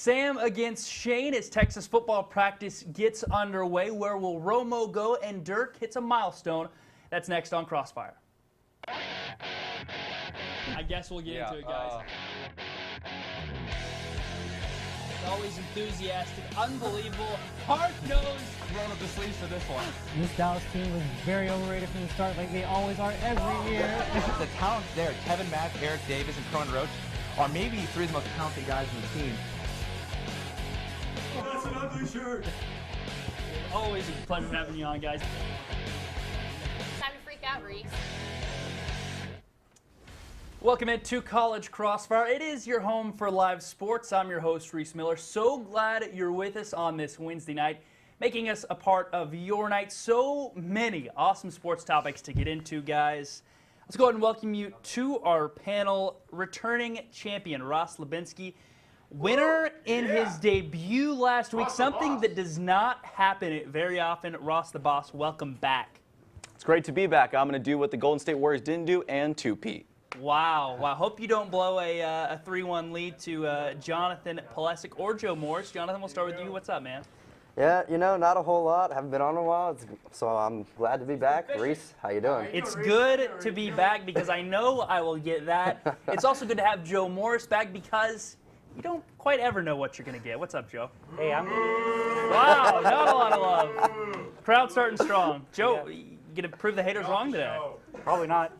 Sam against Shane as Texas football practice gets underway. Where will Romo go? And Dirk hits a milestone. That's next on Crossfire. I guess we'll get into it, guys. Always enthusiastic, unbelievable, hard-nosed. Rolled up the sleeves for this one. This Dallas team was very overrated from the start, like they always are every year. The talent there, Kevin Mack, Eric Davis, and Cronin Roach, are maybe three of the most talented guys in the team. That's an ugly shirt. Always a pleasure having you on, guys. Time to freak out, Reese. Welcome into College Crossfire. It is your home for live sports. I'm your host, Reese Miller. So glad you're with us on this Wednesday night, making us a part of your night. So many awesome sports topics to get into, guys. Let's go ahead and welcome you to our panel. Returning champion, Ross Lebenske. Winner in his debut last week, something that does not happen very often. Ross the Boss, welcome back. It's great to be back. I'm going to do what the Golden State Warriors didn't do and two-peat. Wow. Hope you don't blow a 3-1 lead to Jonathan Polasek or Joe Morris. Jonathan, we'll start with you. What's up, man? Yeah, you know, not a whole lot. Haven't been on in a while, so I'm glad to be back. Reese, how you doing? It's good to be back because I know I will get that. It's also good to have Joe Morris back because you don't quite ever know what you're going to get. What's up, Joe? Hey, I'm Wow, not a lot of love. Crowd starting strong. Joe, you going to prove the haters wrong today? probably not.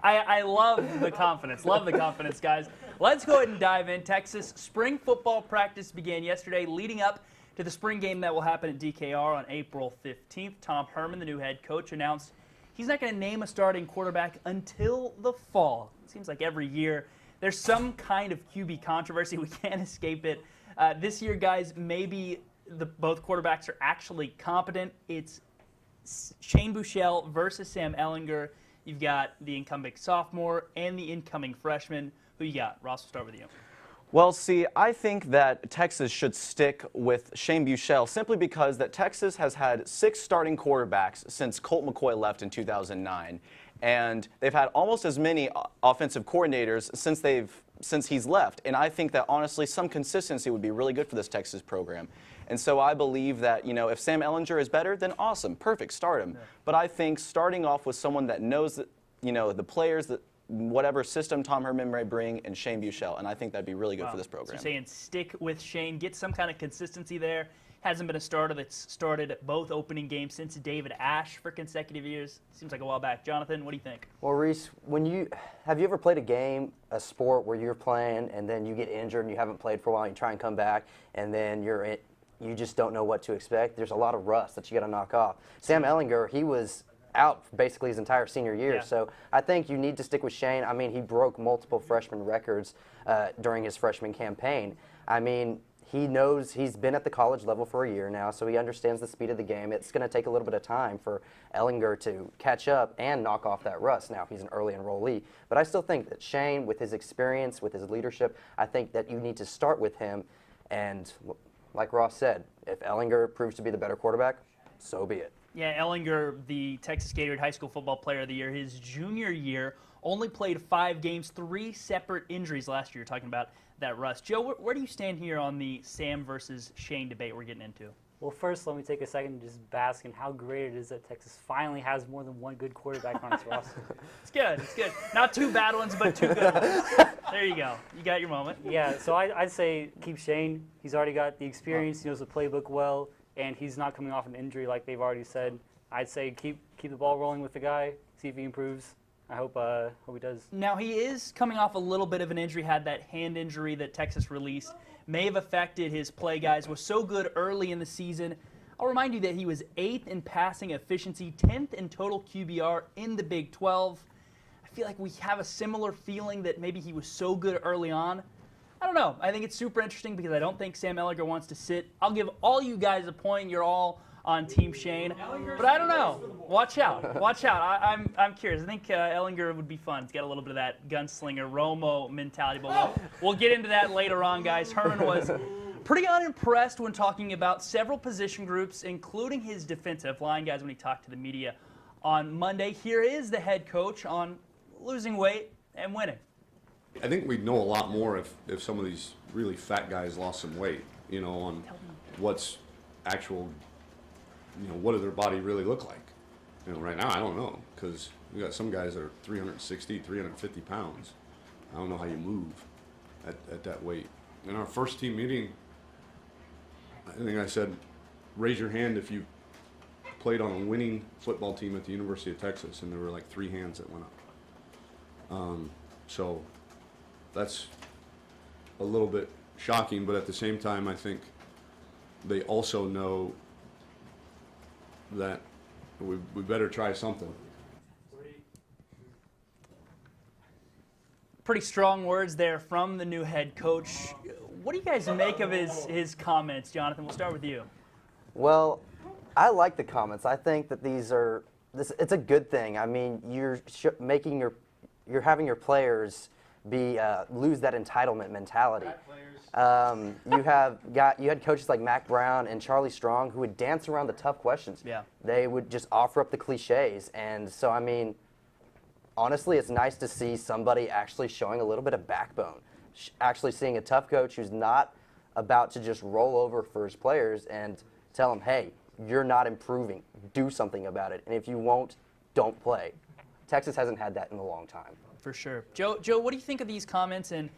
I love the confidence. Love the confidence, guys. Let's go ahead and dive in. Texas spring football practice began yesterday, leading up to the spring game that will happen at DKR on April 15th. Tom Herman, the new head coach, announced he's not going to name a starting quarterback until the fall. It seems like every year there's some kind of QB controversy. We can't escape it. This year, guys, maybe both quarterbacks are actually competent. It's Shane Buechele versus Sam Ehlinger. You've got the incumbent sophomore and the incoming freshman. Who you got? Ross, we'll start with you. Well, see, I think that Texas should stick with Shane Buechele simply because that Texas has had 6 starting quarterbacks since Colt McCoy left in 2009. And they've had almost as many offensive coordinators since he's left. And I think that, honestly, some consistency would be really good for this Texas program. And so I believe that, you know, if Sam Ehlinger is better, then awesome, perfect, start him. Yeah. But I think starting off with someone that knows, that, you know, the players, that whatever system Tom Herman may bring, and Shane Buechele, and I think that'd be really good for this program. So you're saying stick with Shane, get some kind of consistency there. Hasn't been a starter that's started both opening games since David Ash for consecutive years. Seems like a while back. Jonathan, what do you think? Well, Reese, have you ever played a game, a sport where you're playing and then you get injured and you haven't played for a while, and you try and come back, and then you just don't know what to expect? There's a lot of rust that you got to knock off. Sam Ehlinger, he was out basically his entire senior year, so I think you need to stick with Shane. I mean, he broke multiple freshman records during his freshman campaign. I mean, he knows he's been at the college level for a year now, so he understands the speed of the game. It's going to take a little bit of time for Ehlinger to catch up and knock off that rust. Now, he's an early enrollee, but I still think that Shane, with his experience, with his leadership, I think that you need to start with him. And like Ross said, if Ehlinger proves to be the better quarterback, so be it. Yeah, Ehlinger, the Texas Gatorade High School Football Player of the Year, his junior year, only played 5 games, 3 separate injuries last year. Talking about that rust. Joe, where do you stand here on the Sam versus Shane debate we're getting into? Well, first, let me take a second to just bask in how great it is that Texas finally has more than one good quarterback on its roster. It's good. It's good. Not 2 bad ones, but 2 good ones. There you go. You got your moment. Yeah, so I'd say keep Shane. He's already got the experience. He knows the playbook well, and he's not coming off an injury like they've already said. I'd say keep the ball rolling with the guy, see if he improves. I hope he does. Now, he is coming off a little bit of an injury, had that hand injury that Texas released. May have affected his play, guys. Was so good early in the season. I'll remind you that he was 8th in passing efficiency, 10th in total QBR in the Big 12. I feel like we have a similar feeling that maybe he was so good early on. I don't know. I think it's super interesting because I don't think Sam Ehlinger wants to sit. I'll give all you guys a point. You're all on Team Shane, but I don't know. Watch out. Watch out. I'm curious. I think Ehlinger would be fun. He's got a little bit of that gunslinger Romo mentality, but we'll get into that later on, guys. Herman was pretty unimpressed when talking about several position groups, including his defensive line, guys, when he talked to the media on Monday. Here is the head coach on losing weight and winning. I think we'd know a lot more if some of these really fat guys lost some weight, you know, on what's actual, you know, what does their body really look like? You know, right now I don't know, because we got some guys that are 360, 350 pounds. I don't know how you move at that weight. In our first team meeting, I think I said, raise your hand if you played on a winning football team at the University of Texas, and there were like 3 hands that went up. So that's a little bit shocking, but at the same time, I think they also know that we better try something. Pretty strong words there from the new head coach. What do you guys make of his comments, Jonathan? We'll start with you. Well, I like the comments. I think that it's a good thing. I mean, you're having your players lose that entitlement mentality. You had coaches like Mac Brown and Charlie Strong who would dance around the tough questions. Yeah. They would just offer up the cliches, and so I mean, honestly, it's nice to see somebody actually showing a little bit of backbone, actually seeing a tough coach who's not about to just roll over for his players and tell them, hey, you're not improving, do something about it, and if you won't, don't play. Texas hasn't had that in a long time. For sure. Joe, what do you think of these comments? And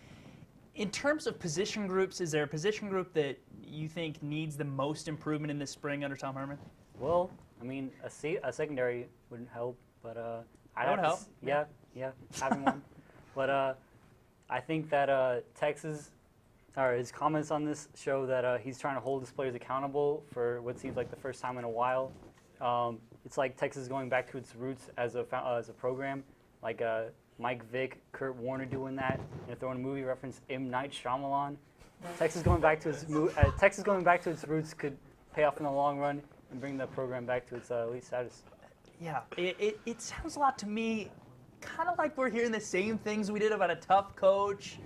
in terms of position groups, is there a position group that you think needs the most improvement in this spring under Tom Herman? Well, I mean, a secondary wouldn't help, but That would help. Yeah, having one. But I think that Texas, or his comments on this show that he's trying to hold his players accountable for what seems like the first time in a while. It's like Texas is going back to its roots as a program, like Mike Vick, Kurt Warner doing that, and throwing a movie reference, M. Night Shyamalan. Texas going back to its roots could pay off in the long run and bring the program back to its elite status. Yeah, it sounds a lot to me kind of like we're hearing the same things we did about a tough coach,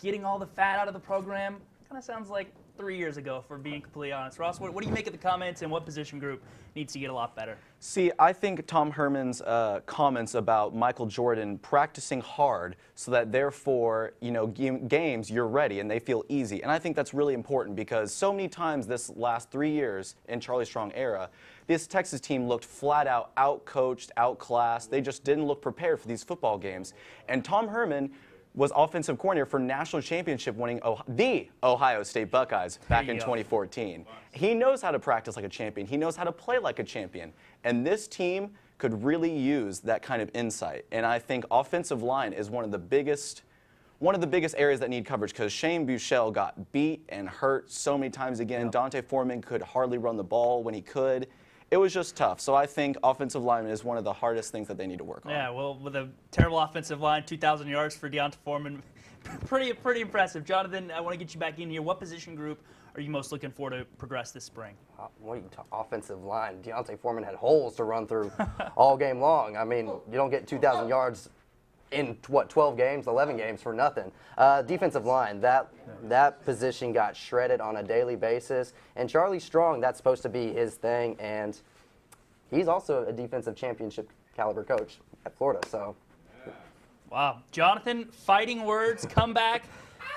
getting all the fat out of the program. Kind of sounds like 3 years ago, for being completely honest. Ross, what do you make of the comments, and what position group needs to get a lot better? See, I think Tom Herman's comments about Michael Jordan practicing hard so that therefore, you know, games you're ready and they feel easy. And I think that's really important because so many times this last 3 years in Charlie Strong era, this Texas team looked flat out out-coached, outclassed. They just didn't look prepared for these football games. And Tom Herman was offensive coordinator for national championship winning the Ohio State Buckeyes back in 2014. He knows how to practice like a champion. He knows how to play like a champion. And this team could really use that kind of insight. And I think offensive line is one of the biggest areas that need coverage because Shane Buechele got beat and hurt so many times again. Dante Foreman could hardly run the ball when he could. It was just tough. So I think offensive lineman is one of the hardest things that they need to work on. Yeah, well, with a terrible offensive line, 2,000 yards for Deonta Foreman, pretty impressive. Jonathan, I want to get you back in here. What position group are you most looking for to progress this spring? What are you talking? Offensive line. Deonta Foreman had holes to run through all game long. I mean, you don't get 2,000 yards in, 12 games, 11 games for nothing. Defensive line, that position got shredded on a daily basis. And Charlie Strong, that's supposed to be his thing. And he's also a defensive championship caliber coach at Florida. So, wow. Jonathan, fighting words, come back.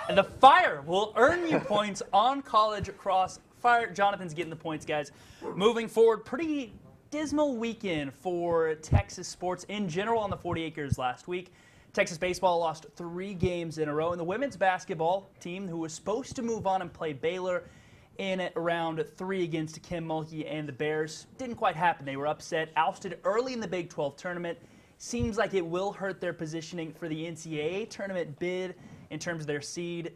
And the Fire will earn you points on College Crossfire. Jonathan's getting the points, guys. Moving forward, pretty dismal weekend for Texas sports in general on the 40 acres last week. Texas baseball lost 3 games in a row, and the women's basketball team, who was supposed to move on and play Baylor in round 3 against Kim Mulkey and the Bears, didn't quite happen. They were upset, ousted early in the Big 12 tournament. Seems like it will hurt their positioning for the NCAA tournament bid in terms of their seed.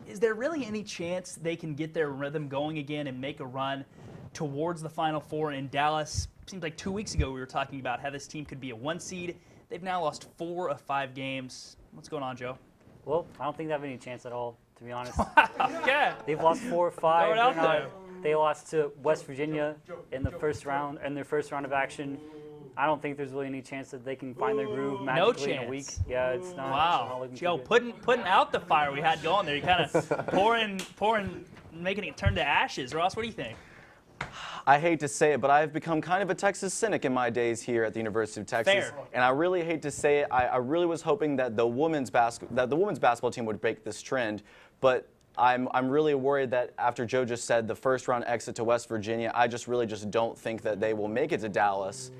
Is there really any chance they can get their rhythm going again and make a run towards the Final Four in Dallas? Seems like 2 weeks ago we were talking about how this team could be a 1 seed. They've now lost 4 of 5 games. What's going on, Joe? Well, I don't think they have any chance at all, to be honest. Okay. They've lost 4 or 5. Throw it out there. They lost to West Virginia in the first round, their first round of action. I don't think there's really any chance that they can find their groove magically in a week. Yeah, it's not. Wow. It's not looking Joe, too good. putting out the fire we had going there. You kind of pouring, making it turn to ashes. Ross, what do you think? I hate to say it, but I've become kind of a Texas cynic in my days here at the University of Texas. Fair. And I really hate to say it. I really was hoping that the women's basketball team would break this trend, but I'm really worried that after Joe just said the first-round exit to West Virginia, I really don't think that they will make it to Dallas.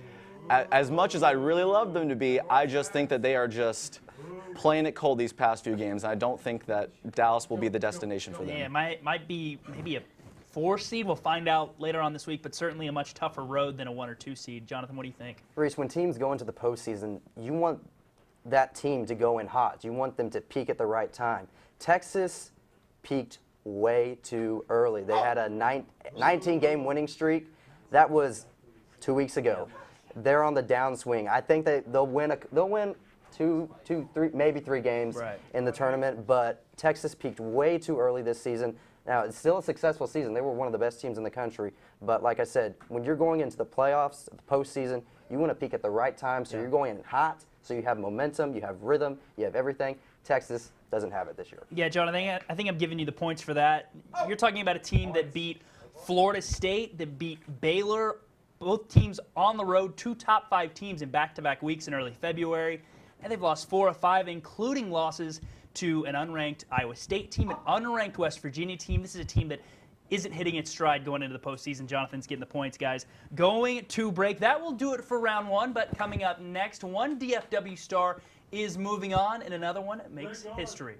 As much as I really love them to be, I just think that they are just playing it cold these past few games. I don't think that Dallas will be the destination for them. Yeah, it might be maybe a 4 seed. We'll find out later on this week, but certainly a much tougher road than a 1 or 2 seed. Jonathan, what do you think? Reese, when teams go into the postseason, you want that team to go in hot. You want them to peak at the right time. Texas peaked way too early. They had a 19-game winning streak. That was 2 weeks ago. They're on the downswing. I think they'll win two, three, maybe 3 games in the tournament, but Texas peaked way too early this season. Now, it's still a successful season. They were one of the best teams in the country. But like I said, when you're going into the playoffs, the postseason, you want to peak at the right time. So you're going in hot, so you have momentum, you have rhythm, you have everything. Texas doesn't have it this year. Yeah, John, I think I'm giving you the points for that. You're talking about a team that beat Florida State, that beat Baylor, both teams on the road, 2 top 5 teams in back-to-back weeks in early February. And they've lost 4 of 5, including losses to an unranked Iowa State team, an unranked West Virginia team. This is a team that isn't hitting its stride going into the postseason. Jonathan's getting the points, guys. Going to break. That will do it for round 1, but coming up next, one DFW star is moving on, and another one makes history.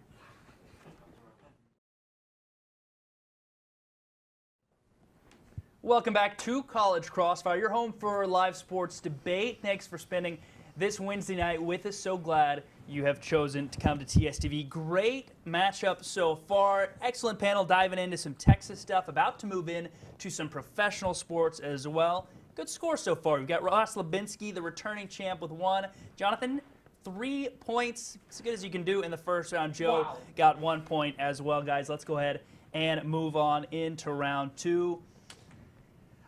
Welcome back to College Crossfire, your home for live sports debate. Thanks for spending this Wednesday night with us. So glad you have chosen to come to TSTV. Great matchup so far. Excellent panel diving into some Texas stuff. About to move in to some professional sports as well. Good score so far. We've got Ross Lebenske, the returning champ, with 1. Jonathan, 3 points. As good as you can do in the first round. Joe got 1 point as well, guys. Let's go ahead and move on into round 2.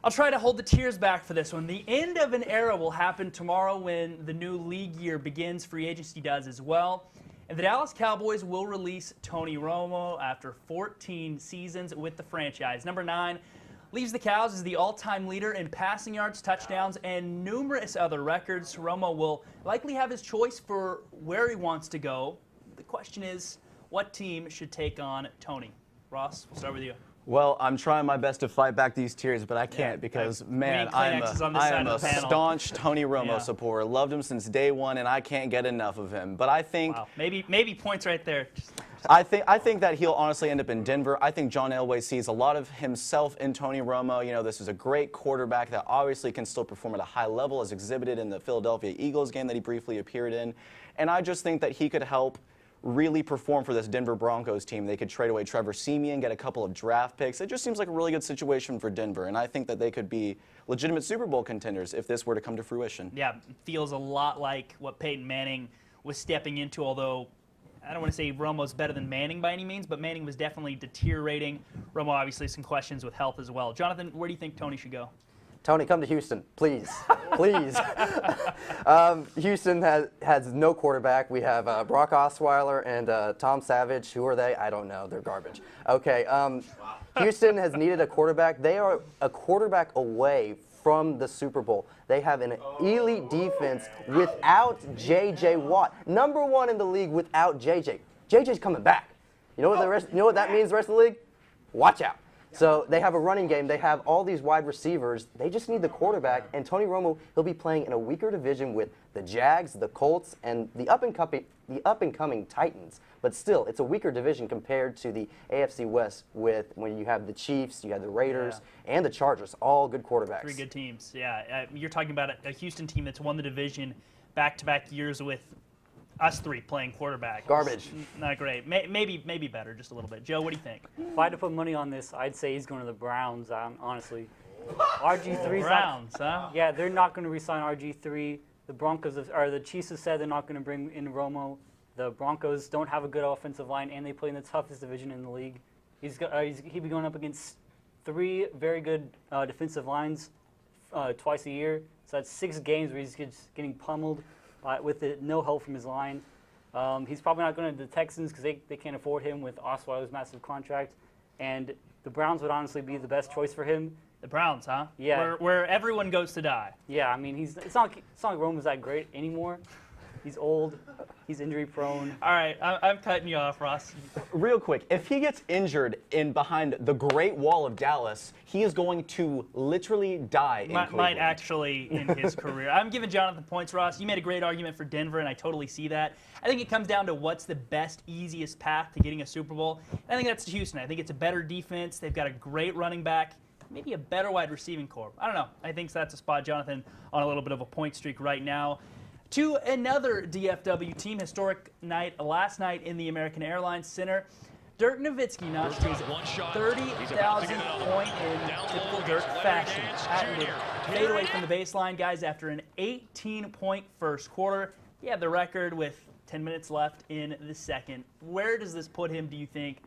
I'll try to hold the tears back for this one. The end of an era will happen tomorrow when the new league year begins. Free agency does as well. And the Dallas Cowboys will release Tony Romo after 14 seasons with the franchise. Number 9 leaves the Cows as the all-time leader in passing yards, touchdowns, and numerous other records. Romo will likely have his choice for where he wants to go. The question is, what team should take on Tony? Ross, we'll start with you. Well, I'm trying my best to fight back these tears, but I can't because, man, I am a staunch Tony Romo supporter. Loved him since day one, and I can't get enough of him. But I think maybe points right there. I think that he'll honestly end up in Denver. I think John Elway sees a lot of himself in Tony Romo. You know, this is a great quarterback that obviously can still perform at a high level, as exhibited in the Philadelphia Eagles game that he briefly appeared in. And I just think that he could help really perform for this Denver Broncos team. They could trade away Trevor Siemian, get a couple of draft picks. It just seems like a really good situation for Denver, and I think that they could be legitimate Super Bowl contenders if this were to come to fruition. Yeah, it feels a lot like what Peyton Manning was stepping into, although I don't want to say Romo's better than Manning by any means, but Manning was definitely deteriorating. Romo obviously some questions with health as well. Jonathan, where do you think Tony should go? Tony, come to Houston, please, please. Houston has no quarterback. We have Brock Osweiler and Tom Savage. Who are they? I don't know. They're garbage. Okay, Houston has needed a quarterback. They are a quarterback away from the Super Bowl. They have an elite defense without J.J. Watt. Number 1 in the league without J.J. J.J.'s coming back. You know what that means, the rest of the league? Watch out. So they have a running game. They have all these wide receivers. They just need the quarterback. And Tony Romo, he'll be playing in a weaker division with the Jags, the Colts, and the up-and-coming Titans. But still, it's a weaker division compared to the AFC West when you have the Chiefs, you have the Raiders, and the Chargers, all good quarterbacks. 3 good teams, yeah. You're talking about a Houston team that's won the division back-to-back years with us 3 playing quarterback. Garbage. Not great. Maybe better, just a little bit. Joe, what do you think? If I had to put money on this, I'd say he's going to the Browns, honestly. RG3's Browns, huh? Yeah, they're not going to re-sign RG3. The Chiefs have said they're not going to bring in Romo. The Broncos don't have a good offensive line, and they play in the toughest division in the league. He'll be going up against 3 very good defensive lines twice a year. So that's 6 games where he's just getting pummeled with no help from his line. He's probably not going to the Texans because they can't afford him with Osweiler's massive contract. And the Browns would honestly be the best choice for him. The Browns, huh? Yeah. Where everyone goes to die. Yeah, I mean, it's not like Romo's that great anymore. He's old. He's injury prone. All right, I'm cutting you off, Ross. Real quick, if he gets injured in behind the Great Wall of Dallas, he is going to literally die in Might Cleveland. actually end his career. I'm giving Jonathan points, Ross. You made a great argument for Denver, and I totally see that. I think it comes down to what's the best, easiest path to getting a Super Bowl. And I think that's Houston. I think it's a better defense. They've got a great running back, maybe a better wide receiving core. I don't know. I think that's a spot. Jonathan on a little bit of a point streak right now. To another DFW team, historic night last night in the American Airlines Center. Dirk Nowitzki notched his 30,000th point in typical Dirk fashion. Patented fade away from the baseline, guys, after an 18-point first quarter. He had the record with 10 minutes left in the second. Where does this put him, do you think,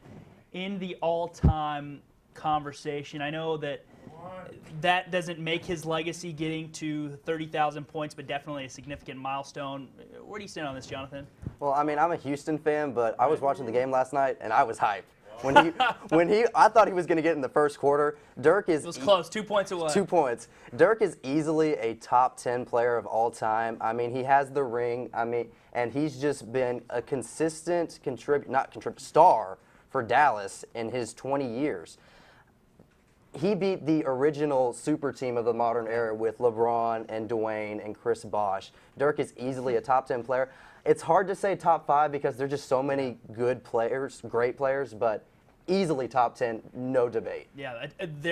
in the all-time conversation? I know that doesn't make his legacy getting to 30,000 points, but definitely a significant milestone. Where do you stand on this, Jonathan? Well, I mean, I'm a Houston fan, but I was watching the game last night and I was hyped. I thought he was going to get in the first quarter. It was close, 2 points away. 2 points. Dirk is easily a top 10 player of all time. I mean, he has the ring. I mean, and he's just been a consistent star for Dallas in his 20 years. He beat the original super team of the modern era with LeBron and Dwayne and Chris Bosh. Dirk is easily a top 10 player. It's hard to say top 5 because there's just so many good players, great players, but easily top 10, no debate. Yeah,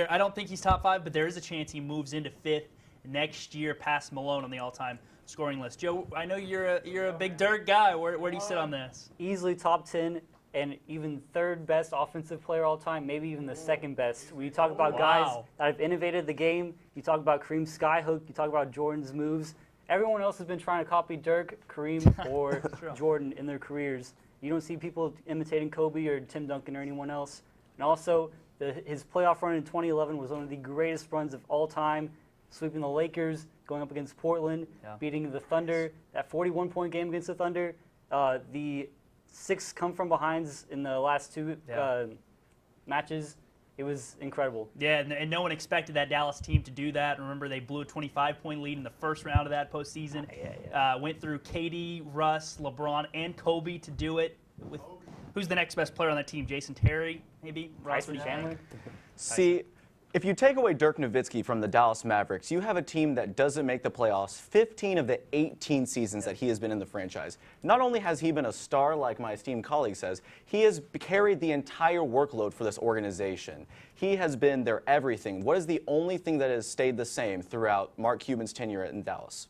I don't think he's top 5, but there is a chance he moves into 5th next year past Malone on the all-time scoring list. Joe, I know you're a big Dirk guy. Where do you sit on this? Easily top 10 and even third best offensive player all time, maybe even the second best. When you talk about guys that have innovated the game, you talk about Kareem's skyhook, you talk about Jordan's moves. Everyone else has been trying to copy Dirk, Kareem, or Jordan in their careers. You don't see people imitating Kobe or Tim Duncan or anyone else. And also, his playoff run in 2011 was one of the greatest runs of all time, sweeping the Lakers, going up against Portland, beating the Thunder, that 41-point game against the Thunder, the 6 come-from-behinds in the last 2 matches. It was incredible. Yeah, and no one expected that Dallas team to do that. Remember, they blew a 25-point lead in the first round of that postseason. Went through KD, Russ, LeBron, and Kobe to do it. Who's the next best player on that team? Jason Terry, maybe? Bryson Chandler? See, if you take away Dirk Nowitzki from the Dallas Mavericks, you have a team that doesn't make the playoffs 15 of the 18 seasons that he has been in the franchise. Not only has he been a star, like my esteemed colleague says, he has carried the entire workload for this organization. He has been their everything. What is the only thing that has stayed the same throughout Mark Cuban's tenure in Dallas?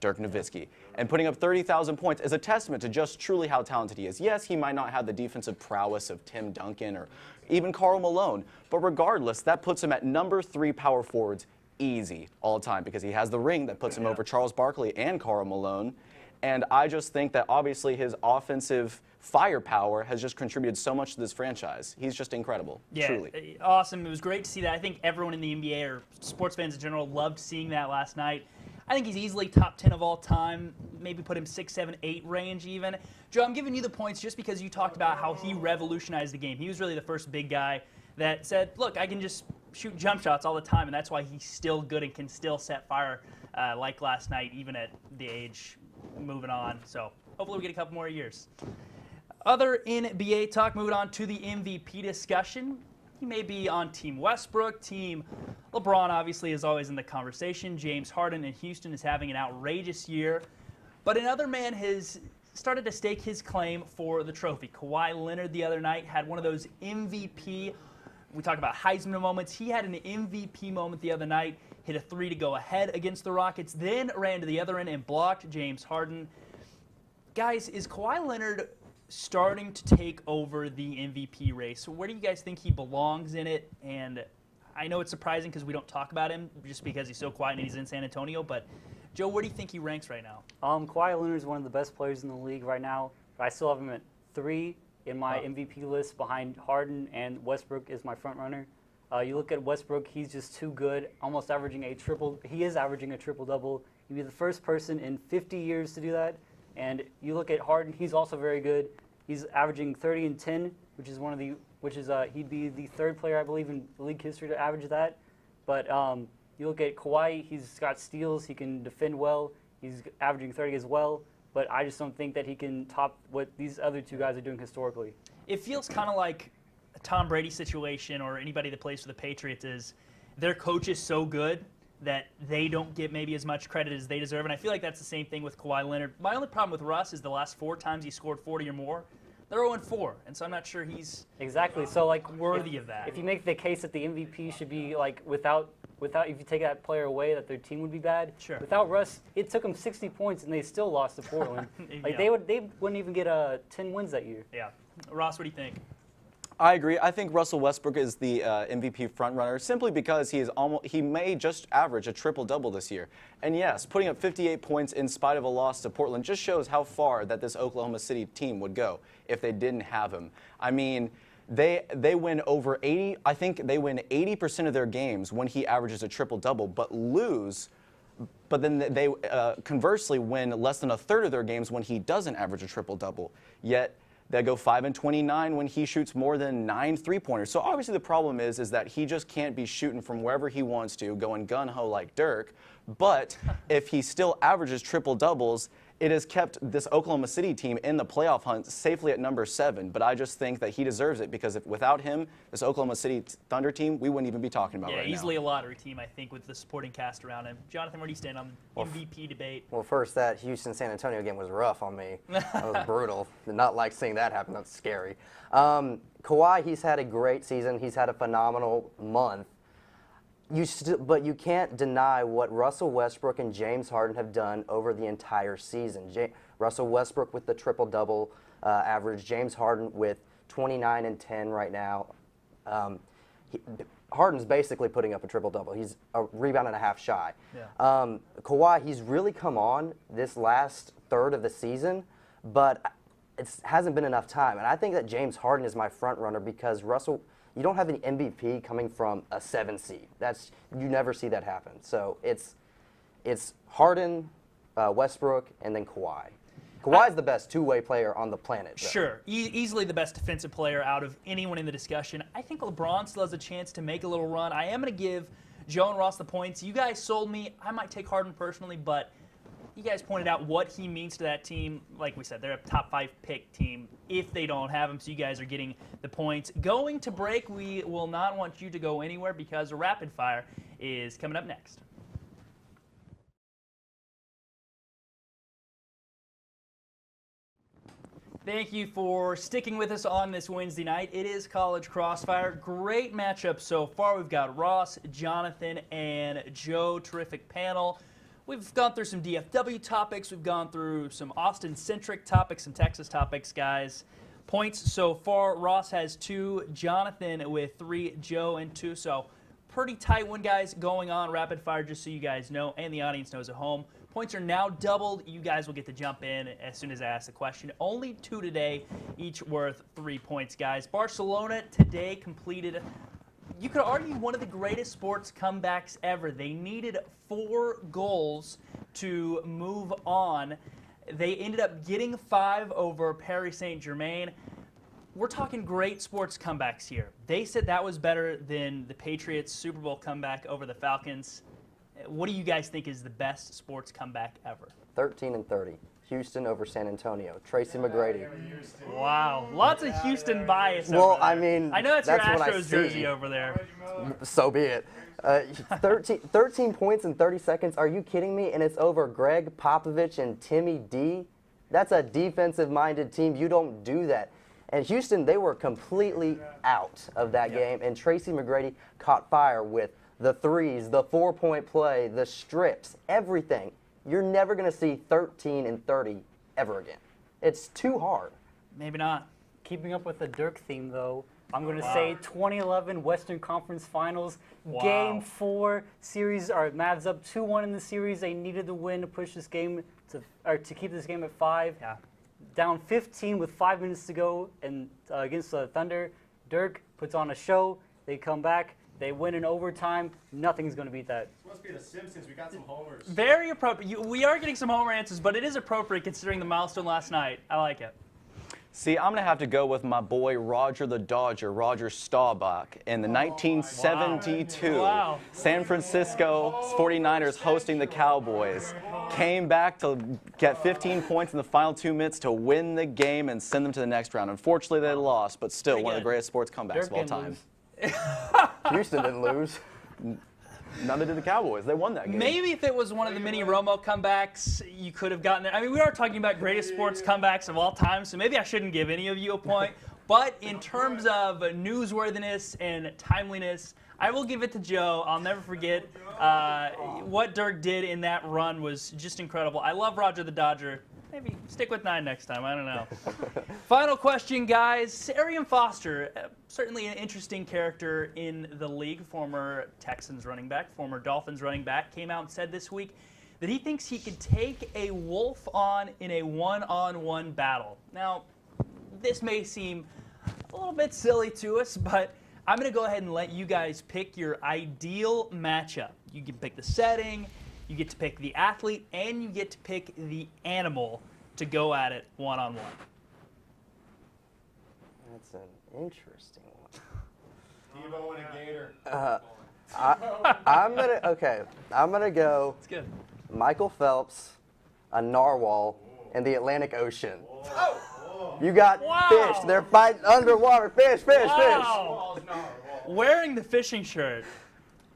Dirk Nowitzki. And putting up 30,000 points is a testament to just truly how talented he is. Yes, he might not have the defensive prowess of Tim Duncan or even Karl Malone, but regardless, that puts him at number 3 power forwards easy all the time because he has the ring that puts him over Charles Barkley and Karl Malone. And I just think that obviously his offensive firepower has just contributed so much to this franchise. He's just incredible, truly. Awesome. It was great to see that. I think everyone in the NBA or sports fans in general loved seeing that last night. I think he's easily top 10 of all time, maybe put him 6, 7, 8 range even. Joe, I'm giving you the points just because you talked about how he revolutionized the game. He was really the first big guy that said, look, I can just shoot jump shots all the time, and that's why he's still good and can still set fire like last night, even at the age moving on. So hopefully we get a couple more years. Other NBA talk, moving on to the MVP discussion. He may be on Team Westbrook. Team LeBron obviously is always in the conversation. James Harden in Houston is having an outrageous year. But another man has started to stake his claim for the trophy. Kawhi Leonard the other night had one of those MVP, we talk about Heisman moments. He had an MVP moment the other night, hit a 3 to go ahead against the Rockets, then ran to the other end and blocked James Harden. Guys, is Kawhi Leonard starting to take over the MVP race? Where do you guys think he belongs in it? And I know it's surprising because we don't talk about him just because he's so quiet and he's in San Antonio, but Joe, where do you think he ranks right now? Kawhi Leonard is one of the best players in the league right now. I still have him at 3 in my MVP list behind Harden, and Westbrook is my front runner. You look at Westbrook, he's just too good, almost averaging a triple. He is averaging a triple-double. He'd be the first person in 50 years to do that. And you look at Harden, he's also very good. He's averaging 30 and 10, he'd be the 3rd player, I believe, in league history to average that. But you look at Kawhi, he's got steals, he can defend well, he's averaging 30 as well. But I just don't think that he can top what these other two guys are doing historically. It feels kind of like a Tom Brady situation or anybody that plays for the Patriots is their coach is so good that they don't get maybe as much credit as they deserve. And I feel like that's the same thing with Kawhi Leonard. My only problem with Russ is the last 4 times he scored 40 or more, they're 0-4. And so I'm not sure he's exactly. So like worthy of that. If you make the case that the MVP should be like without if you take that player away, that their team would be bad. Sure. Without Russ, it took them 60 points and they still lost to Portland. Like Yeah. they wouldn't even get 10 wins that year. Yeah. Ross, what do you think? I agree. I think Russell Westbrook is the MVP frontrunner simply because he may just average a triple-double this year. And yes, putting up 58 points in spite of a loss to Portland just shows how far that this Oklahoma City team would go if they didn't have him. I mean, they win over 80. I think they win 80% of their games when he averages a triple-double, but lose. But then they conversely win less than a third of their games when he doesn't average a triple-double. Yet they go 5-29 when he shoots more than 9 three-pointers. So obviously the problem is that he just can't be shooting from wherever he wants to, going gun-ho like Dirk. But if he still averages triple-doubles, it has kept this Oklahoma City team in the playoff hunt safely at number 7. But I just think that he deserves it because without him, this Oklahoma City Thunder team, we wouldn't even be talking about right now. Yeah, easily a lottery team, I think, with the supporting cast around him. Jonathan, where do you stand on MVP debate? Well, first, that Houston-San Antonio game was rough on me. That was brutal. Did not like seeing that happen. That's scary. Kawhi, he's had a great season. He's had a phenomenal month. But you can't deny what Russell Westbrook and James Harden have done over the entire season. Russell Westbrook with the triple-double average. James Harden with 29 and 10 right now. Harden's basically putting up a triple-double. He's a rebound and a half shy. Yeah. Kawhi, he's really come on this last third of the season, but it hasn't been enough time. And I think that James Harden is my front runner because you don't have an MVP coming from a 7 seed. You never see that happen. So it's Harden, Westbrook, and then Kawhi. Kawhi's the best two-way player on the planet, though. Sure. Easily the best defensive player out of anyone in the discussion. I think LeBron still has a chance to make a little run. I am going to give Joe and Ross the points. You guys sold me. I might take Harden personally, but you guys pointed out what he means to that team. Like we said, they're a top 5 pick team if they don't have him, so you guys are getting the points. Going to break, we will not want you to go anywhere because a rapid fire is coming up next. Thank you for sticking with us on this Wednesday night. It is College Crossfire. Great matchup so far. We've got Ross, Jonathan, and Joe. Terrific panel. We've gone through some DFW topics. We've gone through some Austin-centric topics, some Texas topics, guys. Points so far, Ross has 2, Jonathan with 3, Joe and 2. So pretty tight one, guys, going on rapid fire, just so you guys know, and the audience knows at home. Points are now doubled. You guys will get to jump in as soon as I ask the question. Only 2 today, each worth 3 points, guys. Barcelona today completed, you could argue, one of the greatest sports comebacks ever. They needed 4 goals to move on. They ended up getting 5 over Paris Saint-Germain. We're talking great sports comebacks here. They said that was better than the Patriots' Super Bowl comeback over the Falcons. What do you guys think is the best sports comeback ever? 13 and 30. Houston over San Antonio. Tracy McGrady. Wow, lots of Houston bias. Well, over there. I mean, I know that's what your I Astros see. jersey over there. So be it. 13 points in 30 seconds. Are you kidding me? And it's over Greg Popovich and Timmy D. That's a defensive-minded team. You don't do that. And Houston, they were completely out of that game. And Tracy McGrady caught fire with the threes, the 4-point play, the strips, everything. You're never going to see 13 and 30 ever again. It's too hard. Maybe not. Keeping up with the Dirk theme, though, I'm going to say 2011 Western Conference Finals, Game 4 series. Our Mavs up 2-1 in the series. They needed the win to push this game to keep this game at 5. Yeah. Down 15 with 5 minutes to go, and against the Thunder, Dirk puts on a show. They come back. They win in overtime. Nothing's going to beat that. It must be the Simpsons. We got some homers. Very appropriate. We are getting some homer answers, but it is appropriate considering the milestone last night. I like it. See, I'm going to have to go with my boy Roger the Dodger, Roger Staubach. In the 1972 Wow. San Francisco 49ers hosting the Cowboys came back to get 15 points in the final 2 minutes to win the game and send them to the next round. Unfortunately, they lost, but still Pretty one of good. the greatest sports comebacks Dirk of all didn't time. lose. Houston didn't lose. None did the Cowboys. They won that game. Maybe if it was one of the mini Romo comebacks, you could have gotten there. I mean, we are talking about greatest sports comebacks of all time, so maybe I shouldn't give any of you a point. But in terms of newsworthiness and timeliness, I will give it to Joe. I'll never forget what Dirk did in that run was just incredible. I love Roger the Dodger. Maybe stick with 9 next time. I don't know. Final question, guys. Arian Foster, certainly an interesting character in the league, former Texans running back, former Dolphins running back, came out and said this week that he thinks he could take a Wolf on in a one-on-one battle. Now, this may seem a little bit silly to us, but I'm going to go ahead and let you guys pick your ideal matchup. You can pick the setting, you get to pick the athlete, and you get to pick the animal to go at it one-on-one. That's an interesting one. Devo and a Gator. I'm gonna go It's good. Michael Phelps, a narwhal, in the Atlantic Ocean. You got Wow. fish. They're fighting underwater. Fish. Wow. Wearing the fishing shirt.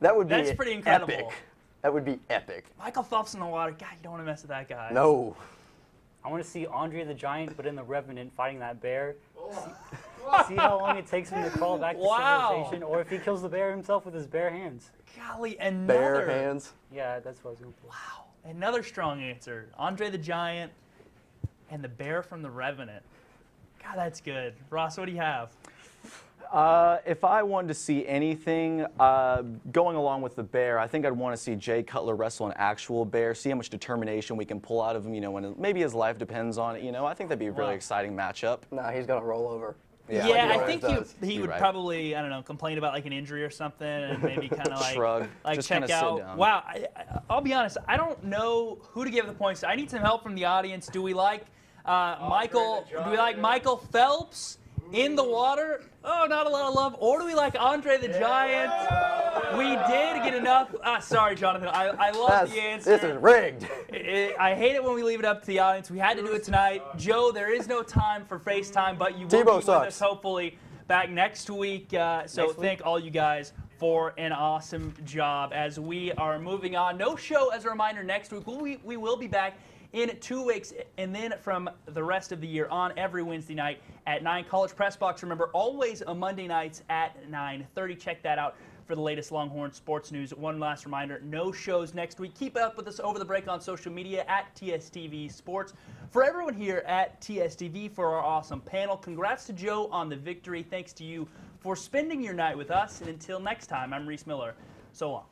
That would be That's pretty incredible. epic. That would be epic. Michael Phelps in the water. God, you don't want to mess with that guy. No. I want to see Andre the Giant, but in the Revenant, fighting that bear. See how long it takes him to crawl back to Wow. civilization, or if he kills the bear himself with his bare hands. Golly, another. Bare hands. Yeah, that's what I was going for. Wow. Another strong answer. Andre the Giant and the bear from the Revenant. God, that's good. Ross, what do you have? If I wanted to see anything going along with the bear, I think I'd want to see Jay Cutler wrestle an actual bear, see how much determination we can pull out of him, when maybe his life depends on it. I think that'd be a really Wow. exciting matchup. Nah, he's gonna roll over. Yeah, like he I always think does. he You're would right. probably, I don't know, complain about like an injury or something and maybe kind of like, Shrug. Just check kinda sit out. down. Wow, I'll be honest, I don't know who to give the points to. I need some help from the audience. Do we like Michael? Do we like Michael Phelps in the water? Oh, not a lot of love. Or do we like Andre the Giant? We did get enough. Sorry, Jonathan. I love the answer. This is rigged. I hate it when we leave it up to the audience. We had to do it tonight. Joe, there is no time for FaceTime, but you will Tebow be with sucks. us hopefully back next week. So thank all you guys for an awesome job as we are moving on. No show, as a reminder, next week. We will be back in 2 weeks, and then from the rest of the year on every Wednesday night at 9. College Press Box, remember, always on Monday nights at 9:30. Check that out for the latest Longhorn sports news. One last reminder, no shows next week. Keep up with us over the break on social media at TSTV Sports. For everyone here at TSTV, for our awesome panel, congrats to Joe on the victory. Thanks to you for spending your night with us. And until next time, I'm Reese Miller. So long.